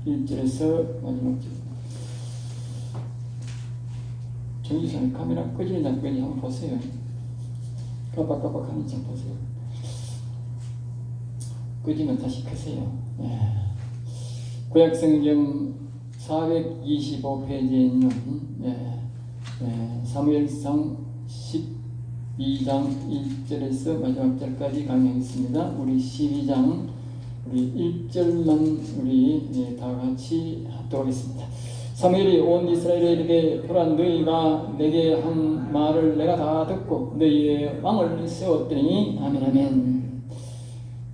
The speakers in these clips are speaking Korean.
1절에서 마지막 절. 정지선의 카메라 꺼지는지 안 꺼지는지 한번 보세요. 깜빡깜빡하는지 한번 보세요. 꺼지면 다시 켜세요. 네. 구약성경 425페이지에 있는 사무엘상 12장 1절에서 마지막 절까지 강의하겠습니다. 우리 12장 우리 1절만 우리 다 같이 합독하겠습니다. 사무엘이 온 이스라엘에게 보라, 너희가 내게 한 말을 내가 다 듣고 너희의 왕을 세웠더니 아멘 아멘.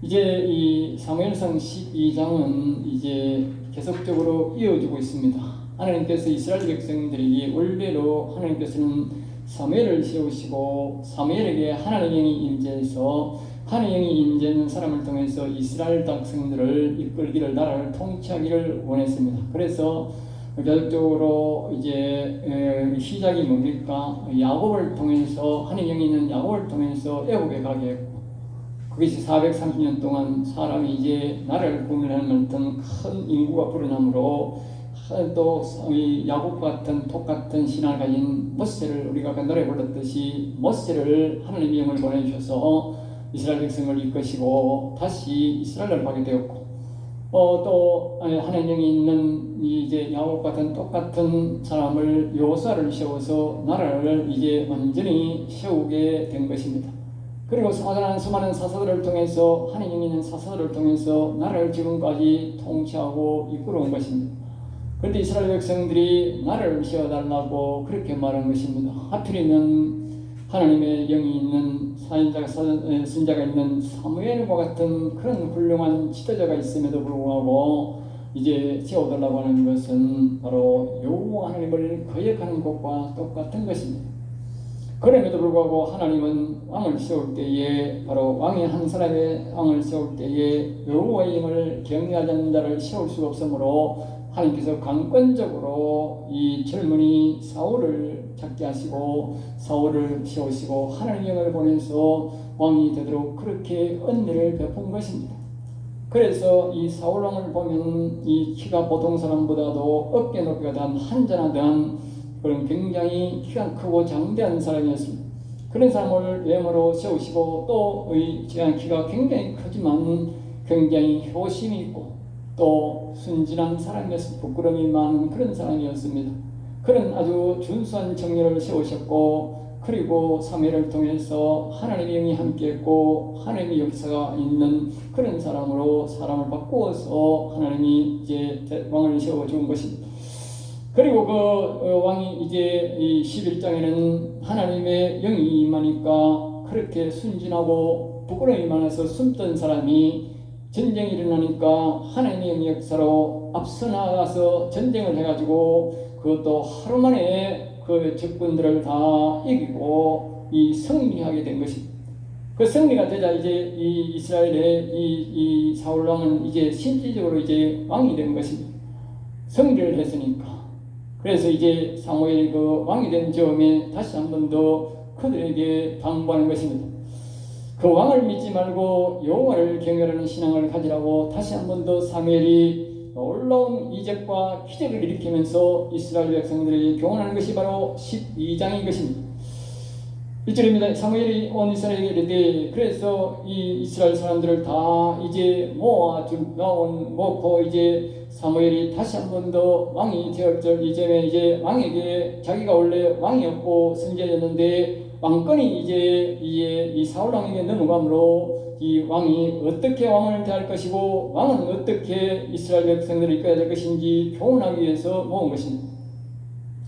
이제 이 사무엘상 12장은 이제 계속적으로 이어지고 있습니다. 하나님께서 이스라엘 백성들에게 원래로 하나님께서는 사무엘을 세우시고 사무엘에게 하나님의 영이 임재해서 하나님의 영이 임재하는 사람을 통해서 이스라엘 백성들을 이끌기를, 나라를 통치하기를 원했습니다. 그래서 계속적으로 이제 시작이 뭡니까? 야곱을 통해서, 하나님의 영이 있는 야곱을 통해서 애굽에 가게 했고, 그것이 430년 동안 사람이 이제 나라를 구원하는 어떤 큰 인구가 불어나므로 또 야곱 같은 독 같은 신앙을 가진 모세를, 우리가 그 노래 불렀듯이 모세를 하나님의 영을 보내주셔서 이스라엘 백성을 이끄시고 다시 이스라엘을 가게 되었고, 또 하나님의 영이 있는 이제 야곱 같은 똑같은 사람을 여호수아를 세워서 나라를 이제 완전히 세우게 된 것입니다. 그리고 수많은 사사들을 통해서, 하나님이 있는 사사들을 통해서 나라를 지금까지 통치하고 이끌어온 것입니다. 그런데 이스라엘 백성들이 나라를 세워달라고 그렇게 말한 것입니다. 하필이면 하나님의 영이 있는 선자가 있는 사무엘과 같은 그런 훌륭한 지도자가 있음에도 불구하고 이제 세워달라고 하는 것은 바로 여호와 하나님을 거역하는 것과 똑같은 것입니다. 그럼에도 불구하고 하나님은 왕을 세울 때에, 바로 왕이 한 사람의 왕을 세울 때에 여호와의 영을 경외하지 않는 자를 세울 수가 없으므로 하나님께서 강권적으로 이 젊은이 사울을 찾게 하시고 사울을 세우시고 하나님의 영을 보내서 왕이 되도록 그렇게 은혜를 베푼 것입니다. 그래서 이 사울 왕을 보면 이 키가 보통 사람보다도 어깨 높이가 단 한자나단 그런 굉장히 키가 크고 장대한 사람이었습니다. 그런 사람을 외모로 세우시고 또 키가 굉장히 크지만 굉장히 효심이 있고 또 순진한 사람이었습니다. 부끄러움이 많은 그런 사람이었습니다. 그런 아주 준수한 청년을 세우셨고, 그리고 사무엘을 통해서 하나님의 영이 함께했고 하나님의 역사가 있는 그런 사람으로 사람을 바꾸어서 하나님이 이제 왕을 세워준 것입니다. 그리고 그 왕이 이제 이 11장에는 하나님의 영이 임하니까 그렇게 순진하고 부끄러움이 많아서 숨던 사람이 전쟁이 일어나니까 하나님의 영의 역사로 앞서 나가서 전쟁을 해가지고 그것도 하루 만에 그 적군들을 다 이기고 이 승리하게 된 것입니다. 그 승리가 되자 이제 이 이스라엘의 이 사울 왕은 이제 실질적으로 이제 왕이 된 것입니다. 승리를 했으니까. 그래서 이제 사무엘이 그 왕이 된 즈음에 다시 한 번 더 그들에게 당부하는 것입니다. 그 왕을 믿지 말고 여호와를 경외하는 신앙을 가지라고 다시 한 번 더 사무엘이 놀라운 이적과 기적을 일으키면서 이스라엘 백성들에게 교훈하는 것이 바로 12장인 것입니다. 1절입니다. 사무엘이 온 이스라엘에게 이르되, 그래서 이 이스라엘 사람들을 다 이제 모고 이제 사무엘이 다시 한 번 더 왕이 되었을 이전에 이제 왕에게, 자기가 원래 왕이었고 선지자였는데 왕권이 이제 이 사울 왕에게 넘어가므로 이 왕이 어떻게 왕을 대할 것이고 왕은 어떻게 이스라엘 백성들을 이끌어야 될 것인지 교훈하기 위해서 모은 것입니다.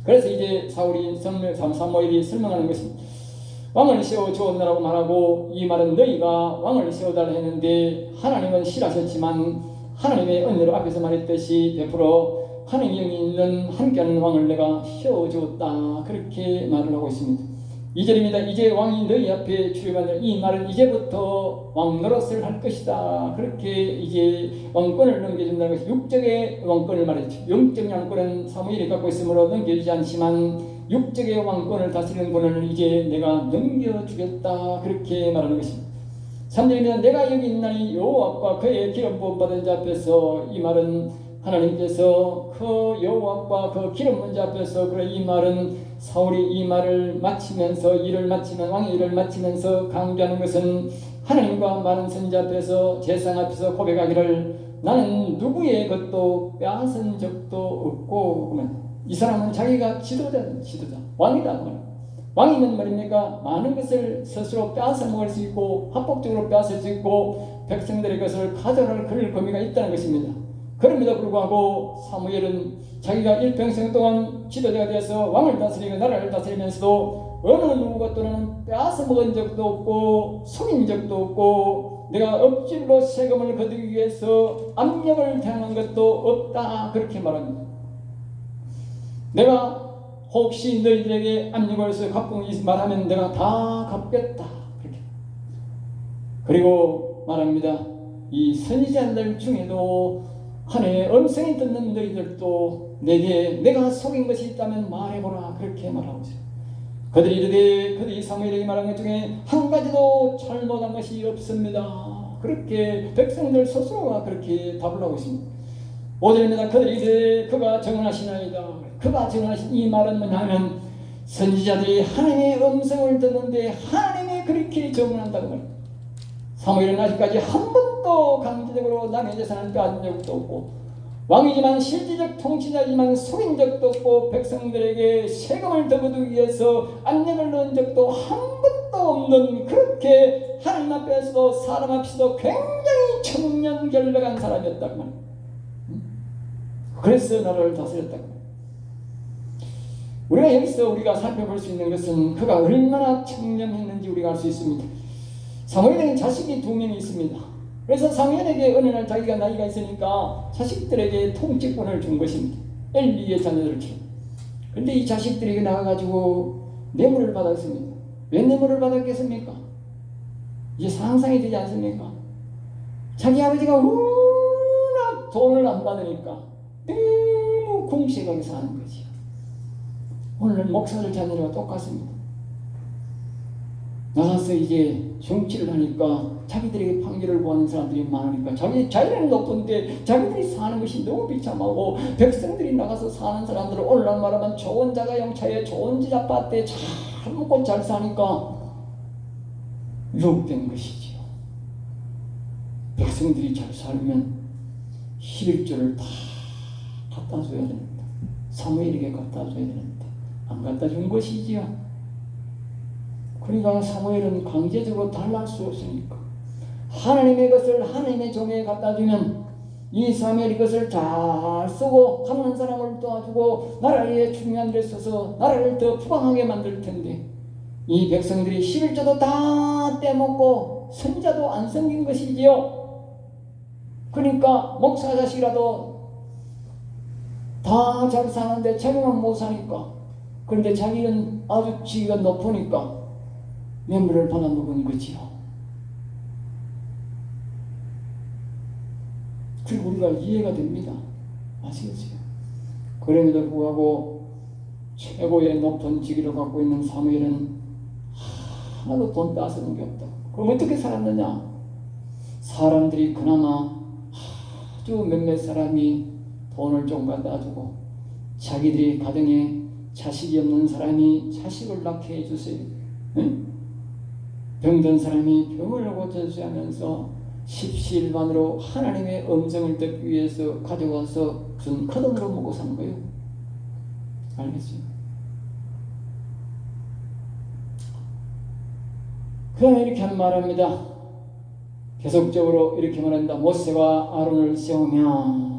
그래서 이제 사무엘이 설명하는 것입니다. 왕을 세워주었느라고 말하고, 이 말은 너희가 왕을 세워달라 했는데 하나님은 싫어하셨지만 하나님의 은혜로 앞에서 말했듯이 베풀어 하나님의 영이 있는 함께하는 왕을 내가 세워주었다, 그렇게 말을 하고 있습니다. 2절입니다. 이제 왕이 너희 앞에 출입하는, 이 말은 이제부터 왕 노릇을 할 것이다, 그렇게 이제 왕권을 넘겨준다는 것이 육적의 왕권을 말했죠. 영적 왕권은 사무엘이 갖고 있으므로 넘겨주지 않지만 육적의 왕권을 다스리는 권을 이제 내가 넘겨주겠다, 그렇게 말하는 것입니다. 3절입니다. 내가 여기 있나니 여호와와 그의 기름 부음 받은 자 앞에서, 이 말은 하나님께서 그 여호와과 그 기름 문제 앞에서 그래 이 말은 사울이 이 말을 마치면서 왕의 일을 마치면서 강조하는 것은 하나님과 많은 선지 앞에서 제상 앞에서 고백하기를 나는 누구의 것도 빼앗은 적도 없고 그러면 이 사람은 자기가 지도자 왕이다. 왕이면 말입니까? 많은 것을 스스로 빼앗아 먹을 수 있고 합법적으로 빼앗을 수 있고 백성들의 것을 가져갈 그럴 권위가 있다는 것입니다. 그럼에도 불구하고 사무엘은 자기가 일평생 동안 지도자가 되어서 왕을 다스리고 나라를 다스리면서도 어느 누구 것도는 빼앗아 먹은 적도 없고 속인 적도 없고 내가 억지로 세금을 거두기 위해서 압력을 당한 것도 없다 그렇게 말합니다. 내가 혹시 너희들에게 압력을 해서 갚고 말하면 내가 다 갚겠다 그렇게. 그리고 말합니다. 이 선지자들 중에도 하나님의 음성이 듣는 너희들도 내게 내가 속인 것이 있다면 말해보라 그렇게 말하고 있어요. 그들이 이르되 그들이 사무엘에게 말한 것 중에 한 가지도 잘못한 것이 없습니다. 그렇게 백성들 스스로가 그렇게 답을 하고 있습니다. 5절입니다. 그들이 이르되 그가 정언하시나이다. 그가 정언하신 이 말은 뭐냐면 선지자들이 하나님의 음성을 듣는데 하나님이 그렇게 정언한다고 말합니다. 사무엘은 아직까지 한 번도 강제적으로 남의 재산을 빼앗은 적도 없고 왕이지만 실질적 통치자이지만 속인 적도 없고 백성들에게 세금을 더 거두기 위해서 압력을 넣은 적도 한 번도 없는 그렇게 하나님 앞에서도 사람 앞에서도 굉장히 청렴결백한 사람이었다고 말합니다. 그래서 나라를 다스렸다고 말합니다. 우리가 여기서 우리가 살펴볼 수 있는 것은 그가 얼마나 청렴했는지 우리가 알 수 있습니다. 사무엘에게 자식이 2명이 있습니다. 그래서 사무엘에게 어느 날 자기가 나이가 있으니까 자식들에게 통치권을 준 것입니다. 엘리의 자녀들처럼. 그런데 이 자식들이 나가가지고 뇌물을 받았습니다. 왜 뇌물을 받았겠습니까? 이제 상상이 되지 않습니까? 자기 아버지가 워낙 돈을 안 받으니까 너무 궁시하게 사는 거지요. 오늘은 목사들 자녀와 똑같습니다. 나가서 이제 정치를 하니까 자기들에게 판결을 구하는 사람들이 많으니까 자기는 높은데 자기들이 사는 것이 너무 비참하고 백성들이 나가서 사는 사람들은 오늘날 말하면 좋은 자가용차에 좋은 집 아파트에 잘 먹고 잘 사니까 유혹된 것이지요. 백성들이 잘 살면 11조를 다 갖다 줘야 됩니다. 사무엘에게 갖다 줘야 되는데 안 갖다 준 것이지요. 그러니까 사무엘은 강제적으로 달랄 수 없으니까 하나님의 것을 하나님의 종에게 갖다 주면 이 사무엘이 그것을 잘 쓰고 가난한 사람을 도와주고 나라에 중요한 데 써서 나라를 더 부강하게 만들 텐데 이 백성들이 11조도 다 떼먹고 선자도 안 섬긴 것이지요. 그러니까 목사 자식이라도 다 잘 사는데 자기만 못 사니까 그런데 자기는 아주 지위가 높으니까 뇌물을 받아먹은 거지요. 그리고 우리가 이해가 됩니다. 아시겠어요? 그럼에도 불구하고 최고의 높은 직위를 갖고 있는 사무엘은 하나도 돈 빼앗은 게 없다. 그럼 어떻게 살았느냐? 사람들이 그나마 아주 몇몇 사람이 돈을 좀 갖다 주고 자기들이 가정에 자식이 없는 사람이 자식을 낳게 해주세요. 응? 병든 사람이 병을 고쳐주셔야 하면서 십시일반으로 하나님의 음성을 듣기 위해서 가져와서 준 그 돈으로 먹고 사는 거예요. 알겠어요? 그 다음에 이렇게 말합니다. 계속적으로 이렇게 말합니다. 모세와 아론을 세우며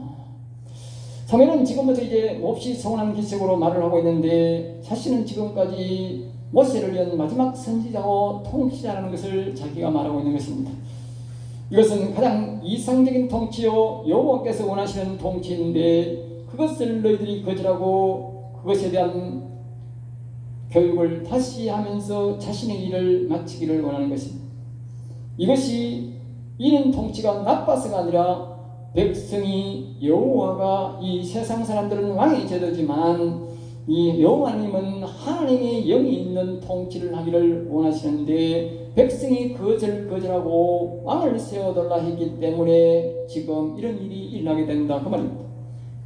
사무엘은 지금부터 이제 몹시 서운한 기색으로 말을 하고 있는데 자신은 지금까지 모세를 위한 마지막 선지자고 통치자라는 것을 자기가 말하고 있는 것입니다. 이것은 가장 이상적인 통치요 여호와께서 원하시는 통치인데 그것을 너희들이 거절하고 그것에 대한 교육을 다시 하면서 자신의 일을 마치기를 원하는 것입니다. 이것이 이는 통치가 나빠서가 아니라 백성이 여호와가 이 세상 사람들은 왕의 제도지만 이 여호와님은 하나님의 영이 있는 통치를 하기를 원하시는데 백성이 그것을 거절하고 왕을 세워달라 했기 때문에 지금 이런 일이 일어나게 된다 그 말입니다.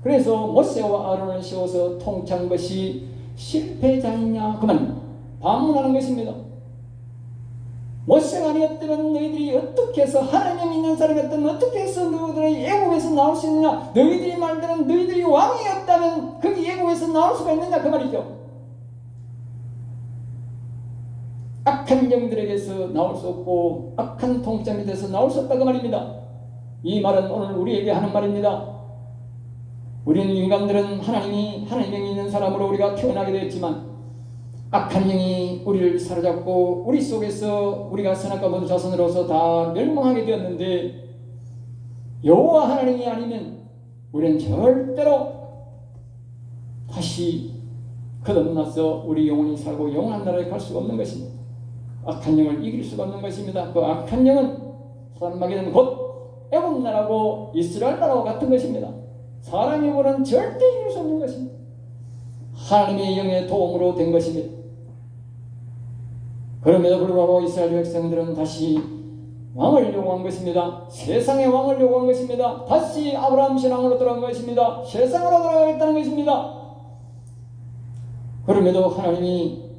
그래서 모세와 아론을 세워서 통치한 것이 실패자이냐 그 말입니다. 반문하는 것입니다. 모세가 아니었다면 너희들이 어떻게 해서 하나님 믿는 사람이었다면 어떻게 해서 너희들이 애국에서 나올 수 있느냐, 너희들이 말대로 너희들이 왕이었다면 거기 애국에서 나올 수가 있느냐 그 말이죠. 악한 영들에게서 나올 수 없고 악한 통치 밑에서 나올 수 없다 그 말입니다. 이 말은 오늘 우리에게 하는 말입니다. 우리는 인간들은 하나님이 있는 사람으로 우리가 태어나게 되었지만 악한 영이 우리를 사로잡고 우리 속에서 우리가 선악과 모든 자손으로서 다 멸망하게 되었는데 여호와 하나님이 아니면 우리는 절대로 다시 거듭나서 우리 영혼이 살고 영원한 나라에 갈 수가 없는 것입니다. 악한 영을 이길 수가 없는 것입니다. 그 악한 영은 사람에게는 곧 애굽 나라고 이스라엘 나라와 같은 것입니다. 사람의 영은 절대 이길 수 없는 것입니다. 하나님의 영의 도움으로 된 것입니다. 그럼에도 불구하고 이스라엘 백성들은 다시 왕을 요구한 것입니다. 세상의 왕을 요구한 것입니다. 다시 아브라함 신앙으로 돌아간 것입니다. 세상으로 돌아가겠다는 것입니다. 그럼에도 하나님이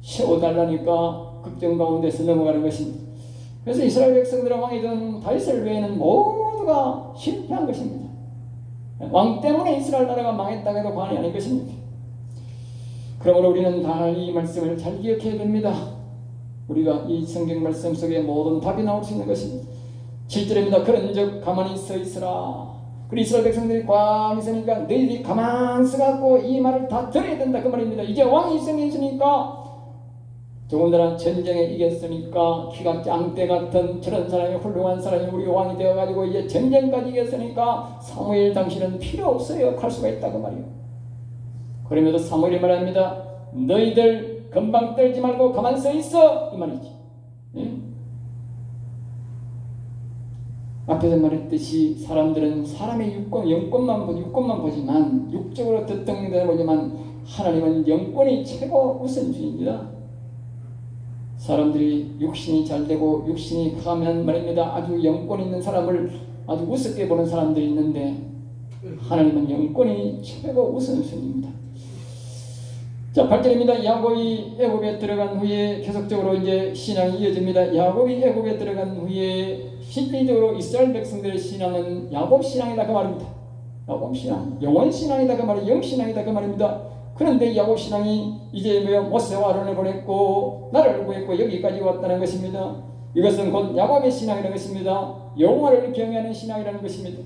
세워달라니까 걱정 가운데서 넘어가는 것입니다. 그래서 이스라엘 백성들의 왕이던 다윗을 외에는 모두가 실패한 것입니다. 왕 때문에 이스라엘 나라가 망했다고 해도 과언이 아닌 것입니다. 그러므로 우리는 다 이 말씀을 잘 기억해야 됩니다. 우리가 이 성경 말씀 속에 모든 답이 나올 수 있는 것입니다. 7절입니다. 그런즉 가만히 서 있으라. 그리고 이스라엘 백성들이 가만히 있으니까 너희들이 가만히 서갖고 이 말을 다 들어야 된다 그 말입니다. 이제 왕이 있으니까 더군다나 전쟁에 이겼으니까 피가 짱대 같은 저런 사람이 훌륭한 사람이 우리 왕이 되어가지고 이제 전쟁까지 이겼으니까 사무엘 당신은 필요 없어요 할 수가 있다 그 말이에요. 그러면서 사무엘이 말합니다. 너희들 금방 떨지 말고 가만히 서 있어 이 말이지. 예? 앞에서 말했듯이 사람들은 사람의 영권만 보지만 육적으로 듣던 데 보지만 하나님은 영권이 최고 우선주의입니다. 사람들이 육신이 잘되고 육신이 강하면 말입니다. 아주 영권 있는 사람을 아주 우습게 보는 사람들이 있는데 하나님은 영권이 최고 우선순위입니다. 자, 8절입니다. 야곱이 애굽에 들어간 후에 계속적으로 이제 신앙이 이어집니다. 야곱이 애굽에 들어간 후에 실질적으로 이스라엘 백성들의 신앙은 야곱 신앙이다 그 말입니다. 야곱 신앙, 영원 신앙이다 그 말이에요. 영 신앙이다 그 말입니다. 그런데 야곱 신앙이 이제 모세와 아론을 보냈고 나를 구했고 여기까지 왔다는 것입니다. 이것은 곧 야곱의 신앙이라는 것입니다. 여호와를 경외하는 신앙이라는 것입니다.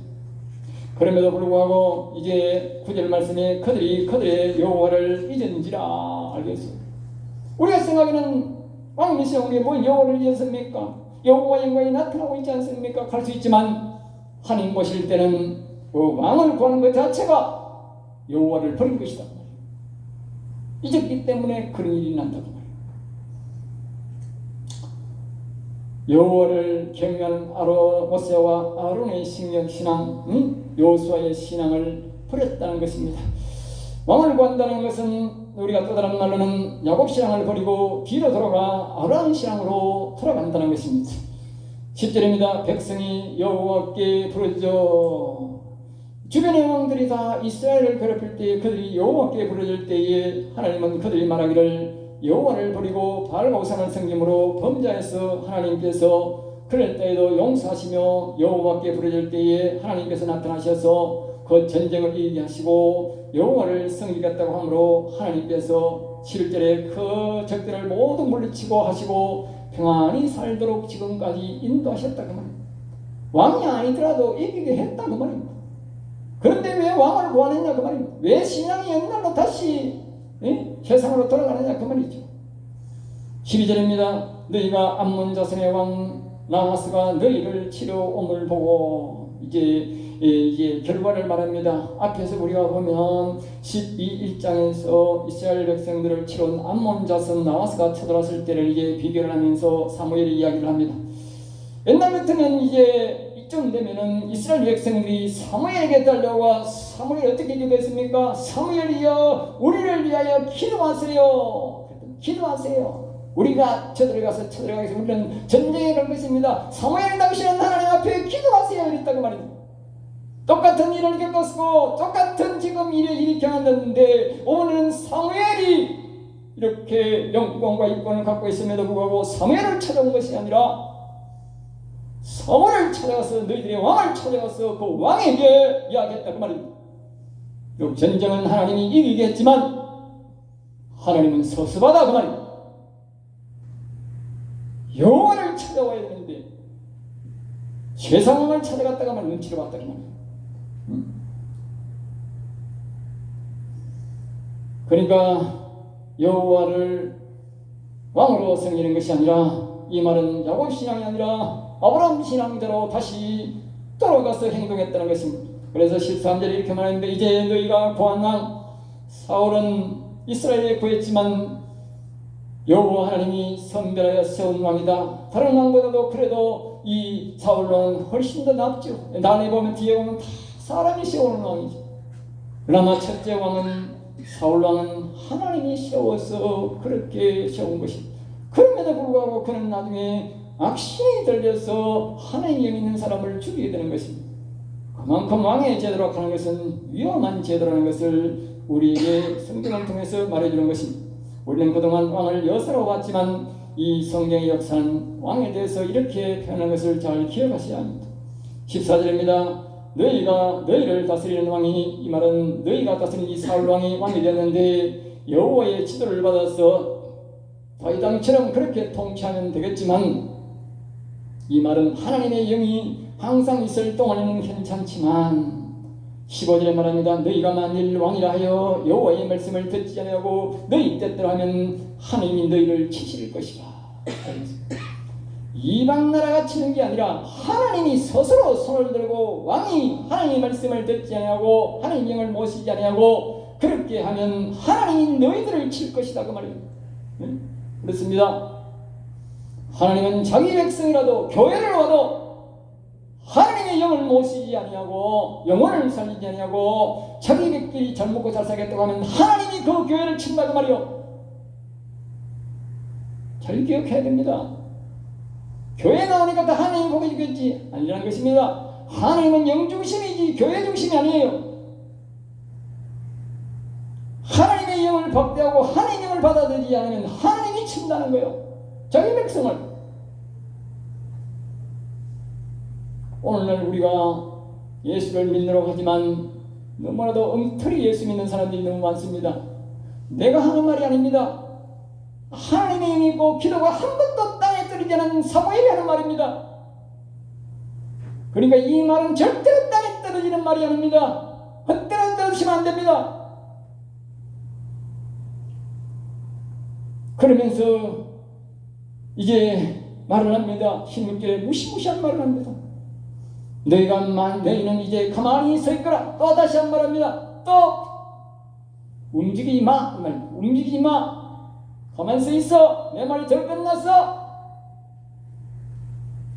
그럼에도 불구하고 이제 9절 말씀에 그들의 여호와를 잊은지라 알겠습니다. 우리가 생각에는 왕이 미시오 우리 뭐 여호와를 잊었습니까? 여호와 영광이 나타나고 있지 않습니까? 할 수 있지만 하나님 모실 때는 그 왕을 구하는 것 자체가 여호와를 버린 것이다. 잊었기 때문에 그런 일이 난다고 말이에요. 여호와를 경외하는 모세와 아론의 신앙, 여호수아의 신앙을 버렸다는 것입니다. 왕을 구한다는 것은 우리가 또 다른 말로는 야곱 신앙을 버리고 뒤로 돌아가 아브라함 신앙으로 돌아간다는 것입니다. 10절입니다. 백성이 여호와께 부르짖어. 주변의 왕들이 다 이스라엘을 괴롭힐 때에 그들이 여호와께 부르짖을 때에 하나님은 그들이 말하기를 여호와를 버리고 바알과 우상을 섬김으로 범죄하여서 하나님께서 그럴 때에도 용서하시며 여호와께 부르짖을 때에 하나님께서 나타나셔서 그 전쟁을 이기게 하시고 여호와를 섬기겠다고 하므로 하나님께서 7절에 그 적들을 모두 물리치고 하시고 평안히 살도록 지금까지 인도하셨다 그 말입니다. 왕이 아니더라도 이기게 했다 그 말입니다. 그런데 왜 왕을 구하느냐 그 말입니다. 왜 신앙이 옛날로 다시 세상으로 돌아가느냐 그 말이죠. 12절입니다. 너희가 암몬 자손의 왕 나하스가 너희를 치러옴을 보고 이제 결과를 말합니다. 앞에서 우리가 보면 12장에서 이스라엘 백성들을 치러온 암몬 자손 나하스가 쳐들어왔을 때를 이제 비교를 하면서 사무엘이 이야기를 합니다. 옛날 같으면 이제 이쯤 되면은 이스라엘 백성들이 사무엘에게 달려와 사무엘이 어떻게 기도했습니까? 사무엘이여 우리를 위하여 기도하세요. 기도하세요. 우리가 쳐들어가서 우리는 전쟁에 갈 것입니다. 사무엘 당신은 하나님 앞에 기도하세요. 이랬다고 말입니다. 똑같은 일을 겪었고 똑같은 지금 일이 경험했는데 오늘은 사무엘이 이렇게 영권과 이권을 갖고 있음에도 불구하고 사무엘을 찾아온 것이 아니라 사울을 찾아가서 너희들의 왕을 찾아가서 그 왕에게 이야기했다 그 말입니다. 비록 전쟁은 하나님이 이기게 했지만 하나님은 서습하다 그 말입니다. 여호와를 찾아와야 되는데 세상을 찾아갔다가 말 눈치를 봤다 그 말입니다. 그러니까 여호와를 왕으로 섬기는 것이 아니라 이 말은 야곱 신앙이 아니라 아브라함 신앙대로 다시 돌아가서 행동했다는 것입니다. 그래서 13절에 이렇게 말하는데 이제 너희가 구한 왕 사울은 이스라엘에 구했지만 여호와 하나님이 선별하여 세운 왕이다. 다른 왕보다도 그래도 이 사울 왕은 훨씬 더 낫죠. 난에 보면 뒤에 보면 다 사람이 세우는 왕이죠. 그러나 첫째 왕은 사울 왕은 하나님이 세워서 그렇게 세운 것입니다. 그럼에도 불구하고 그는 나중에 악신이 들려서 하나님이 믿는 사람을 죽이게 되는 것입니다. 그만큼 왕의 제도로 가는 것은 위험한 제도라는 것을 우리에게 성경을 통해서 말해주는 것입니다. 우리는 그동안 왕을 여서로 봤지만 이 성경의 역사는 왕에 대해서 이렇게 표현한 것을 잘 기억하셔야 합니다. 14절입니다. 너희를 다스리는 왕이, 이 말은 너희가 다스리는 이 사울 왕이 왕이 되었는데 여호와의 지도를 받아서 다윗 왕처럼 그렇게 통치하면 되겠지만 이 말은 하나님의 영이 항상 있을 동안에는 괜찮지만 15절에 말합니다. 너희가 만일 왕이라 하여 여호와의 말씀을 듣지 아니하고 너희 뜻대로 하면 하나님이 너희를 치실 것이라. 이방 나라가 치는 게 아니라 하나님이 스스로 손을 들고 왕이 하나님의 말씀을 듣지 아니하고 하나님의 영을 모시지 아니하고 그렇게 하면 하나님이 너희들을 칠 것이다 그 말입니다. 그렇습니다. 하나님은 자기 백성이라도 교회를 와도 하나님의 영을 모시지 아니하고 영혼을 살리지 아니하고 자기들끼리 잘 먹고 잘 살겠다고 하면 하나님이 그 교회를 친다 그 말이요. 잘 기억해야 됩니다. 교회 나오니까 다 하나님 보게 주겠지 아니라는 것입니다. 하나님은 영 중심이지 교회 중심이 아니에요. 하나님의 영을 박대하고 하나님의 영을 받아들이지 않으면 하나님이 친다는 거예요. 자기 백성을. 오늘날 우리가 예수를 믿으려고 하지만 너무나도 엉터리 예수 믿는 사람들이 너무 많습니다. 내가 하는 말이 아닙니다. 하나님의 영이 있고 기도가 한 번도 땅에 떨어지지 않은 사무엘이 하는 말입니다. 그러니까 이 말은 절대로 땅에 떨어지는 말이 아닙니다. 헛되는 떨어지면 안 됩니다. 그러면서 이제 말을 합니다. 16절에 무시무시한 말을 합니다. 너희는 이제 가만히 서 있거라. 또 다시 한 번 합니다. 또 움직이지 마. 움직이지 마. 가만히 서 있어. 내 말이 덜 끝났어.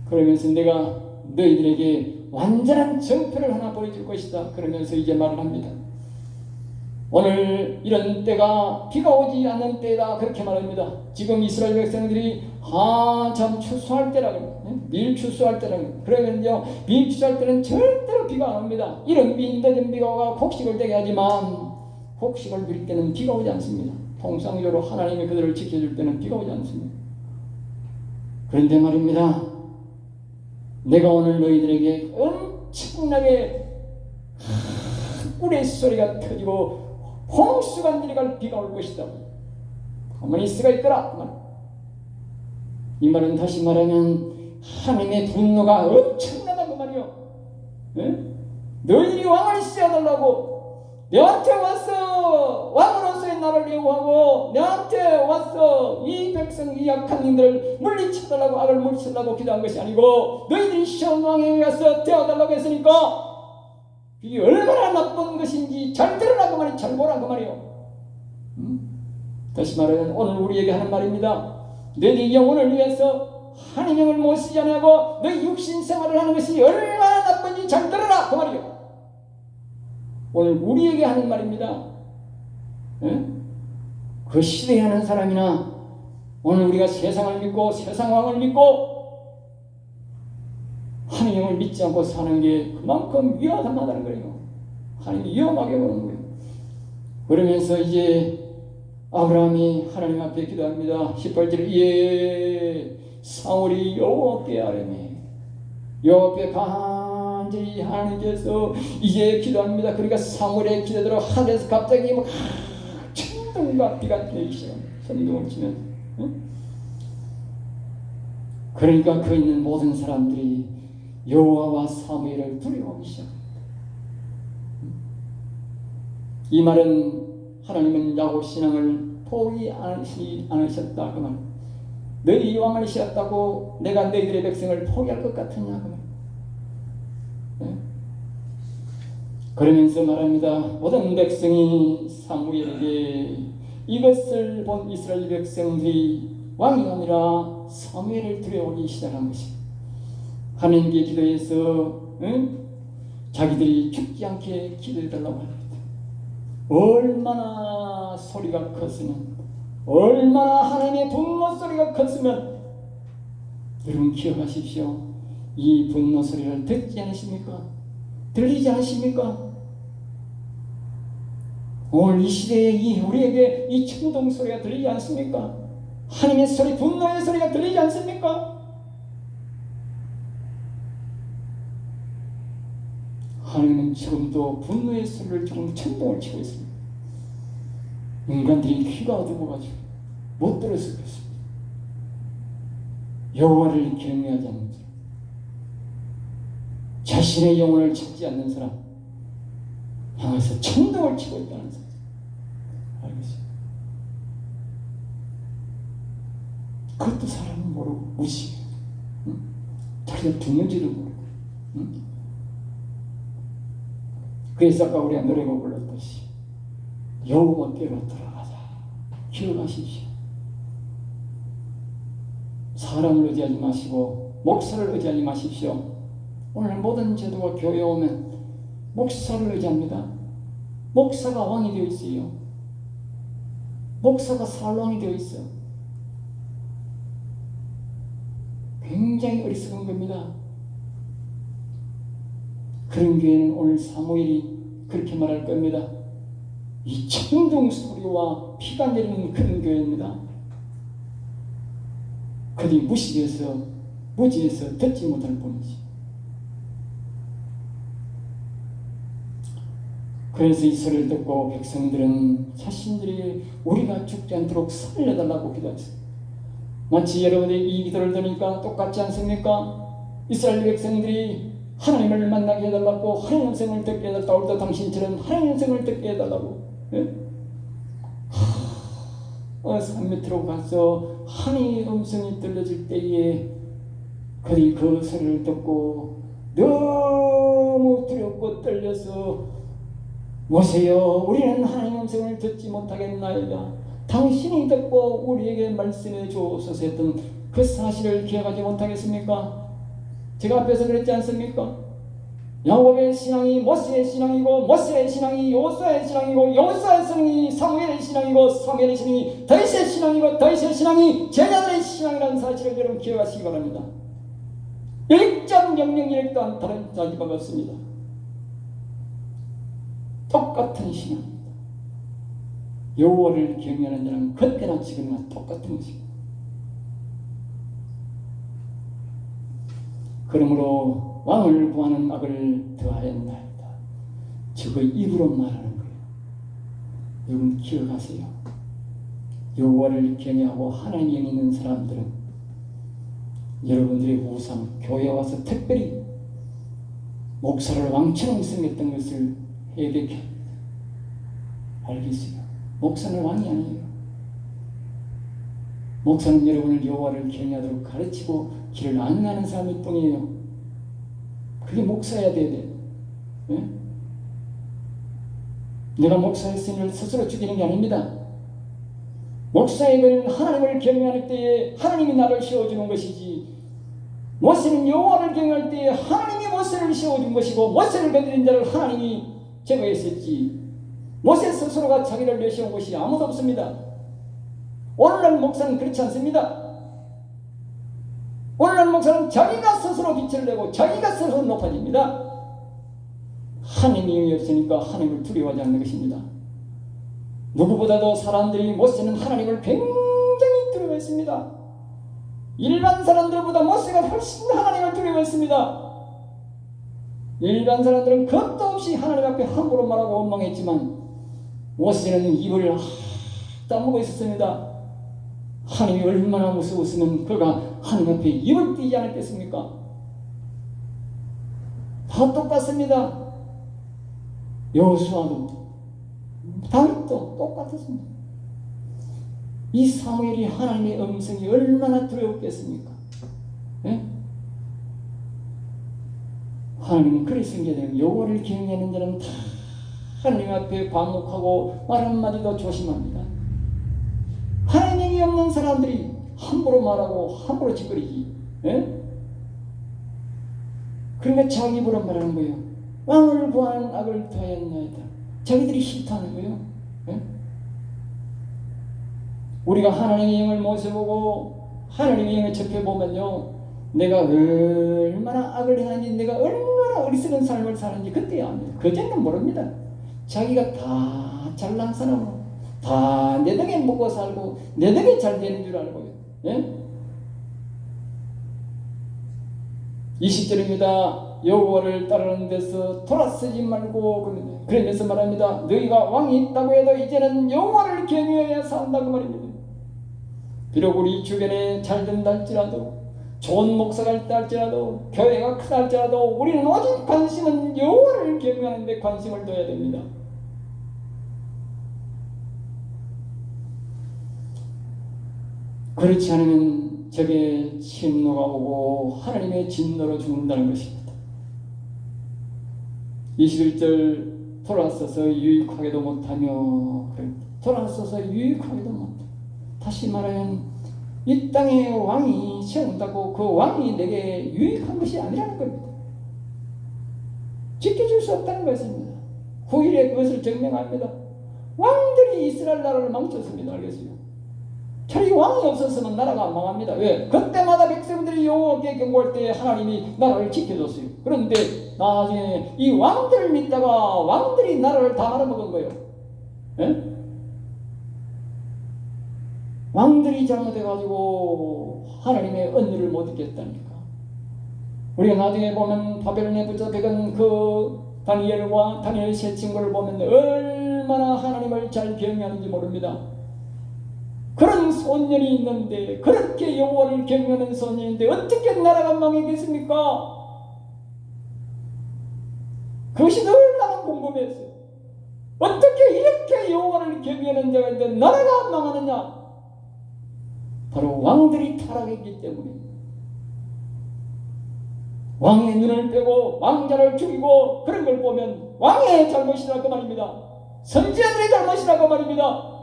그러면서 내가 너희들에게 완전한 정표를 하나 보여줄 것이다. 그러면서 이제 말을 합니다. 오늘 이런 때가 비가 오지 않는 때다 그렇게 말합니다. 지금 이스라엘 백성들이 참 추수할 때라고 밀 추수할 때라고 그러면요 밀 추수할 때는 절대로 비가 안 옵니다. 이런 민다진 비가 와 곡식을 되게 하지만 곡식을 밀 때는 비가 오지 않습니다. 통상적으로 하나님이 그들을 지켜줄 때는 비가 오지 않습니다. 그런데 말입니다. 내가 오늘 너희들에게 엄청나게 꿀의 소리가 터지고 홍수가 내려갈 비가 올 것이다. 가만히 있어가 있더라. 이 말은 다시 말하면 하나님의 분노가 엄청나다고 말이요. 너희들이 왕을 세워달라고 내한테 와서 왕으로서의 나를 예우하고 내한테 와서 이 백성 이 약한 이들을 물리쳐달라고 악을 물리쳐달라고 기도한 것이 아니고 너희들이 시온 왕에 와서 되어달라고 했으니까 이게 얼마나 나쁜 것인지 잘 들으라고 말이 잘 보라 그 말이요. 다시 말하면 오늘 우리에게 하는 말입니다. 너희 영혼을 위해서 하나님의 영을 모시지 않고 너희 육신 생활을 하는 것이 얼마나 나쁜지 잘 들으라 그 말이요. 오늘 우리에게 하는 말입니다. 그 시대에 하는 사람이나 오늘 우리가 세상을 믿고 세상 왕을 믿고 하나님을 믿지 않고 사는 게 그만큼 위험하다는 거예요. 하나님이 위험하게 보는 거예요. 그러면서 이제 아브라함이 하나님 앞에 기도합니다. 18절에 예 사울이 여호와께 아뢰매 여호와께 간절히 하나님께서 이제 기도합니다. 그러니까 사울의 기도대로 하늘에서 갑자기 막 천둥과 비가 내리기 시작합니다. 천둥을 치면 그러니까 그 있는 모든 사람들이 여호와와 사무엘을 두려워하기 시작합니다. 이 말은 하나님은 야곱 신앙을 포기 않으셨다 그 말. 너희 왕을 씌웠다고 내가 너희들의 백성을 포기할 것 같으냐 그 말. 네? 그러면서 말합니다. 모든 백성이 사무엘에게 이것을 본 이스라엘 백성들이 왕이 아니라 사무엘을 두려워하기 시작한 것입니다. 하나님께 기도해서 자기들이 죽지 않게 기도해달라고 합니다. 얼마나 소리가 컸으면, 얼마나 하나님의 분노 소리가 컸으면, 여러분 기억하십시오. 이 분노 소리를 듣지 않으십니까? 들리지 않으십니까? 오늘 이 시대에 우리에게 이 천둥 소리가 들리지 않습니까? 하나님의 소리, 분노의 소리가 들리지 않습니까? 하나님은 지금도 분노의 소리를 조금 천둥을 치고 있습니다. 인간들이 귀가 어두워가지고 못 들었을 것입니다. 여호와를 경외하지 않는 사람, 자신의 영혼을 찾지 않는 사람 향해서 천둥을 치고 있다는 사람 알겠어요? 그것도 사람은 모르고 무시해요. 자기가 죽는지도 모르고. 그래서 아까 우리가 노래가 불렀듯이 여호와께로 돌아가자. 기억하십시오. 사람을 의지하지 마시고 목사를 의지하지 마십시오. 오늘 모든 제도가 교회에 오면 목사를 의지합니다. 목사가 왕이 되어 있어요. 목사가 살왕이 되어 있어. 굉장히 어리석은 겁니다. 그런 교회는 오늘 사무엘이 그렇게 말할 겁니다. 이 천둥 소리와 피가 내리는 그런 교회입니다. 그들이 무지해서 듣지 못할 뿐이지. 그래서 이 소리를 듣고 백성들은 자신들이 우리가 죽지 않도록 살려달라고 기도했어요. 마치 여러분들이 이 기도를 들으니까 똑같지 않습니까? 이스라엘 백성들이 하나님을 만나게 해달라고, 하나님의 음성을 듣게 해달라고, 우리도 당신처럼 하나님의 음성을 듣게 해달라고. 예? 산 밑으로 가서 하나님의 음성이 들려질 때에 그들이 그 소리를 듣고 너무 두렵고 떨려서 모세여, 우리는 하나님의 음성을 듣지 못하겠나이다. 당신이 듣고 우리에게 말씀해 주옵소서 했던 그 사실을 기억하지 못하겠습니까? 제가 앞에서 그랬지 않습니까? 야곱의 신앙이 모세의 신앙이고, 모세의 신앙이 여호수아의 신앙이고, 여호수아의 신앙이 사무엘의 신앙이고, 사무엘의 신앙이 다윗의 신앙이고, 다윗의 신앙이 제자들의 신앙이라는 사실을 여러분 기억하시기 바랍니다. 1.00 또한 다른 자기가 없습니다. 똑같은 신앙입니다. 여호와를 경외하는 자는 그때나 지금이나 똑같은 것입니다. 그러므로 왕을 구하는 악을 더하였나이다. 저거 입으로 말하는 거예요. 여러분 기억하세요. 여호와를 경외하고 하나님 영이 있는 사람들은 여러분들의 우상, 교회에 와서 특별히 목사를 왕처럼 섬겼던 것을 회개케 합니다. 알겠어요? 목사는 왕이 아니에요. 목사는 여러분을 여호와를 경외하도록 가르치고 길을 안내하는 사람일 뿐이에요. 그게 목사여야 돼요. 네? 내가 목사였으니 스스로 죽이는 게 아닙니다. 목사에게는 하나님을 경외할 때에 하나님이 나를 세워주는 것이지, 모세는 여호와를 경외할 때에 하나님이 모세를 세워준 것이고, 모세를 건드린 자를 하나님이 제거했었지, 모세 스스로가 자기를 내세운 것이 아무도 없습니다. 오늘날 목사는 그렇지 않습니다. 오늘날 목사는 자기가 스스로 빛을 내고 자기가 스스로 높아집니다. 하나님이 없으니까 하나님을 두려워하지 않는 것입니다. 누구보다도 사람들이 모세는 하나님을 굉장히 두려워했습니다. 일반 사람들보다 모세가 훨씬 하나님을 두려워했습니다. 일반 사람들은 겁도 없이 하나님 앞에 함부로 말하고 원망했지만 모세는 입을 다물고 있었습니다. 하나님이 얼마나 무서웠으면 그가 하나님 앞에 입을 띄지 않았겠습니까? 다 똑같습니다. 여호수아도 다윗도 똑같았습니다. 이 사무엘이 하나님의 음성이 얼마나 두려웠겠습니까? 예? 하나님은 그래서 생겨요. 여호와를 경외하는 자는 다 하나님 앞에 반복하고 말 한마디도 조심합니다. 하나님이 없는 사람들이 함부로 말하고 함부로 짓거리지. 예? 그러니까 자기 입으로 말하는 거예요. 왕을 구하는 악을 더하였나이다. 자기들이 싫다는 거예요. 예? 우리가 하나님의 영을 모셔보고 하나님의 영을 접해보면요, 내가 얼마나 악을 행하는지, 내가 얼마나 어리석은 삶을 사는지 그때야 압니다. 그전에는 모릅니다. 자기가 다 잘난 사람으로 다 내 덕에 먹고 살고 내 덕에 잘 되는 줄 알고요. 예? 20절입니다. 여호와를 따르는 데서 돌아서지 말고 그러면서 말합니다. 너희가 왕이 있다고 해도 이제는 여호와를 경외해야 산다고 말입니다. 비록 우리 주변에 잘 된다 할지라도, 좋은 목사가 있다 할지라도, 교회가 크다 할지라도 우리는 오직 관심은 여호와를 경외하는 데 관심을 둬야 됩니다. 그렇지 않으면 적의 진노가 오고 하나님의 진노로 죽는다는 것입니다. 21절 돌아서서 유익하게도 못하며, 돌아서서 유익하게도 못하며, 다시 말하면 이 땅에 왕이 세운다고 그 왕이 내게 유익한 것이 아니라는 겁니다. 지켜줄 수 없다는 것입니다. 9일에 그것을 증명합니다. 왕들이 이스라엘 나라를 망쳤습니다. 알겠어요? 차라리 왕이 없었으면 나라가 망합니다. 왜? 그때마다 백성들이 여호와께 경고할 때 하나님이 나라를 지켜줬어요. 그런데 나중에 이 왕들을 믿다가 왕들이 나라를 다 말아먹은 거예요. 예? 왕들이 잘못해가지고 하나님의 은혜를 못 잊겠다니까. 우리가 나중에 보면 바벨론에 붙잡혀간 그 다니엘 세 친구를 보면 얼마나 하나님을 잘 경외하는지 모릅니다. 그런 소년이 있는데, 그렇게 여호와를 경외하는 소년인데 어떻게 나라가 망하겠습니까? 그것이 늘 나는 궁금했어요. 어떻게 이렇게 여호와를 경외하는 자가 있는데 나라가 망하느냐? 바로 왕들이 타락했기 때문에. 왕의 눈을 빼고 왕자를 죽이고 그런 걸 보면 왕의 잘못이라고 말입니다. 선지자들의 잘못이라고 말입니다.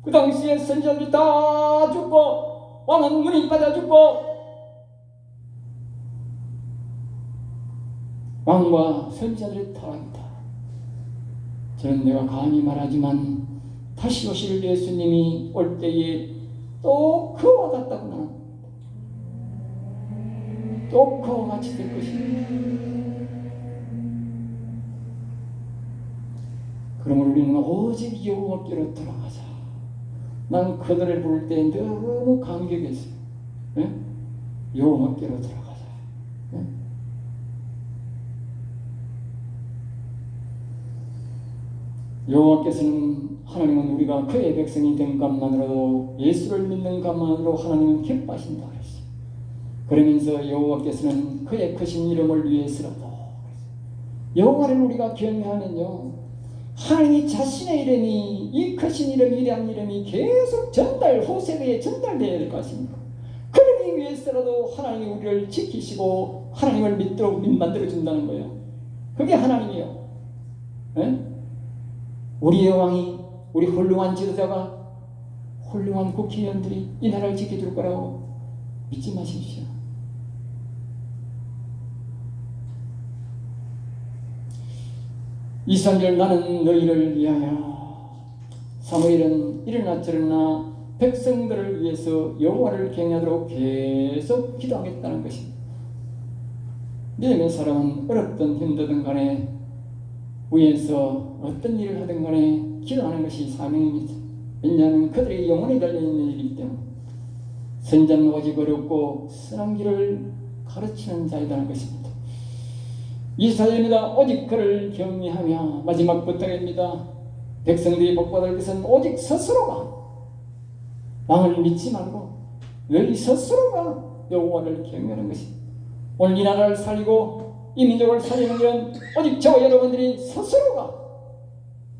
그 당시에 선지자들이 다 죽고 왕은 눈이 빠져 죽고 왕과 선지자들의 타락이다. 저는 내가 감히 말하지만 다시 오실 예수님이 올 때에 또 그와 같다고 나는 또 그와 같이 될 것입니다. 그러므로 우리는 오직 여호와께로 돌아가자. 난 그 노래를 부를 때 너무 감격했어요. 예? 여호와께로 돌아가자. 예? 여호와께서는, 하나님은 우리가 그의 백성이 된 것만으로도, 예수를 믿는 것만으로 하나님은 기뻐하신다 그랬어요. 그러면서 여호와께서는 그의 크신 이름을 위해서라도, 여호와를 우리가 경외하면요, 하나님이 자신의 이름이, 이 크신 이름, 위대한 이름이 계속 후세대에 전달되어야 될 것입니다. 그러기 위해서라도 하나님이 우리를 지키시고 하나님을 믿도록 만들어준다는 거예요. 그게 하나님이요. 에? 우리의 왕이, 우리 훌륭한 지도자가, 훌륭한 국회의원들이 이 나라를 지켜줄 거라고 믿지 마십시오. 23절 나는 너희를 위하여. 사무엘은 이러나 저러나 백성들을 위해서 여호와를 경외하도록 계속 기도하겠다는 것입니다. 믿음의 사람은 어렵든 힘들든 간에 위에서 어떤 일을 하든 간에 기도하는 것이 사명입니다. 왜냐하면 그들의 영혼이 달려있는 일이기 때문에 선자는 오직 어렵고 선한 길을 가르치는 자이라는 것입니다. 24절입니다. 오직 그를 경외하며 마지막 부탁입니다. 백성들이 복받을 것은 오직 스스로가 왕을 믿지 말고 너희 스스로가 여호와를 경외하는 것입니다. 오늘 이 나라를 살리고 이 민족을 살리는 것은 오직 저와 여러분들이 스스로가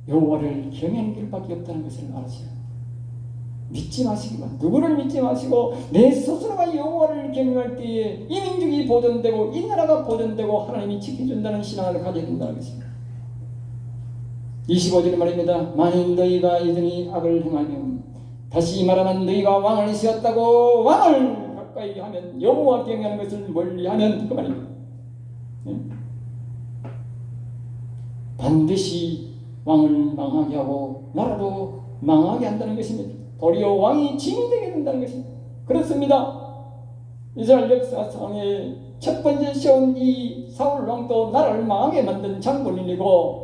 여호와를 경외하는 길밖에 없다는 것을 알으시라. 믿지 마시기만, 누구를 믿지 마시고 내 스스로가 여호와를 경외할 때에 이 민족이 보존되고 이 나라가 보존되고 하나님이 지켜준다는 신앙을 가져야 된다는 것입니다. 25절 말입니다. 만일 너희가 여전히 악을 행하면, 다시 말하면 너희가 왕을 세웠다고 왕을 가까이 하면, 여호와 경외하는 것을 멀리하면 그 말입니다. 반드시 왕을 망하게 하고 나라도 망하게 한다는 것입니다. 도리어 왕이 짐이 되게 된다는 것입니다. 그렇습니다. 이스라엘 역사상에 첫 번째 세운 이 사울 왕도 나라를 망하게 만든 장본인이고,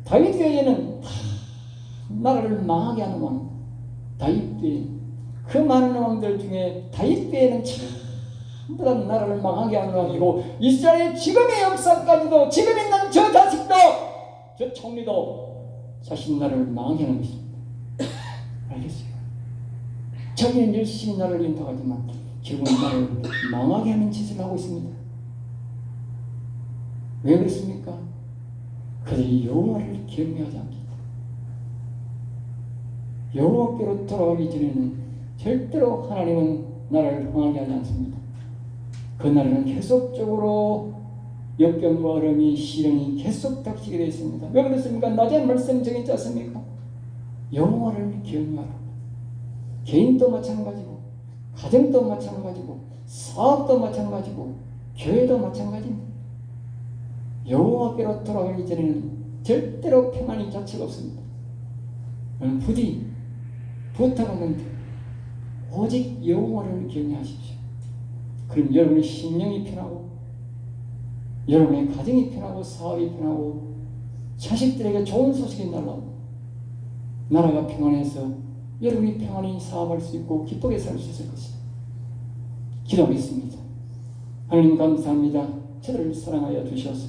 다윗 때에는 나라를 망하게 하는 왕, 다윗 때 그 많은 왕들 중에 다윗 때에는 전부 다 나라를 망하게 하는 왕이고, 이스라엘 지금의 역사까지도 지금 있는 저 자식도 저 총리도 자신 나라를 망하게 하는 것입니다. 알겠어요? 자기는 열심히 나라를 인도하지만 결국은 나라를 망하게 하는 짓을 하고 있습니다. 왜 그렇습니까? 그들이 여호와를 경외하지 않기 때문에. 여호와께로 돌아가기 전에는 절대로 하나님은 나라를 흥하게 하지 않습니다. 그 나라는 계속적으로 역경과 어려움이 시련이 계속 닥치게 되어 있습니다. 왜 그렇습니까? 낮에 말씀 정했지 않습니까? 여호와를 경외하라. 개인도 마찬가지고, 가정도 마찬가지고, 사업도 마찬가지고, 교회도 마찬가지입니다. 여호와께로 돌아가기 전에는 절대로 평안이 자체가 없습니다. 부디 부탁하는데 오직 여호와를 경외하십시오. 그럼 여러분의 심령이 편하고, 여러분의 가정이 편하고, 사업이 편하고, 자식들에게 좋은 소식이 날라오고, 나라가 평안해서 여러분이 평안히 사업할 수 있고 기쁘게 살 수 있을 것입니다. 기도하겠습니다. 하나님 감사합니다. 저를 사랑하여 주셔서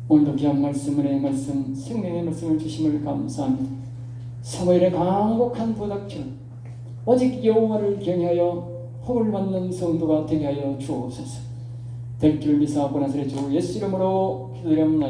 오늘도 귀한 말씀, 은혜의 말씀, 생명의 말씀을 주심을 감사합니다. 사무엘의 강곡한 부탁처럼 오직 여호와를 경외하여 복을 받는 성도가 되게 하여 주옵소서. 될 줄 믿사옵고 나사렛 주 예수 이름으로 기도드립니다.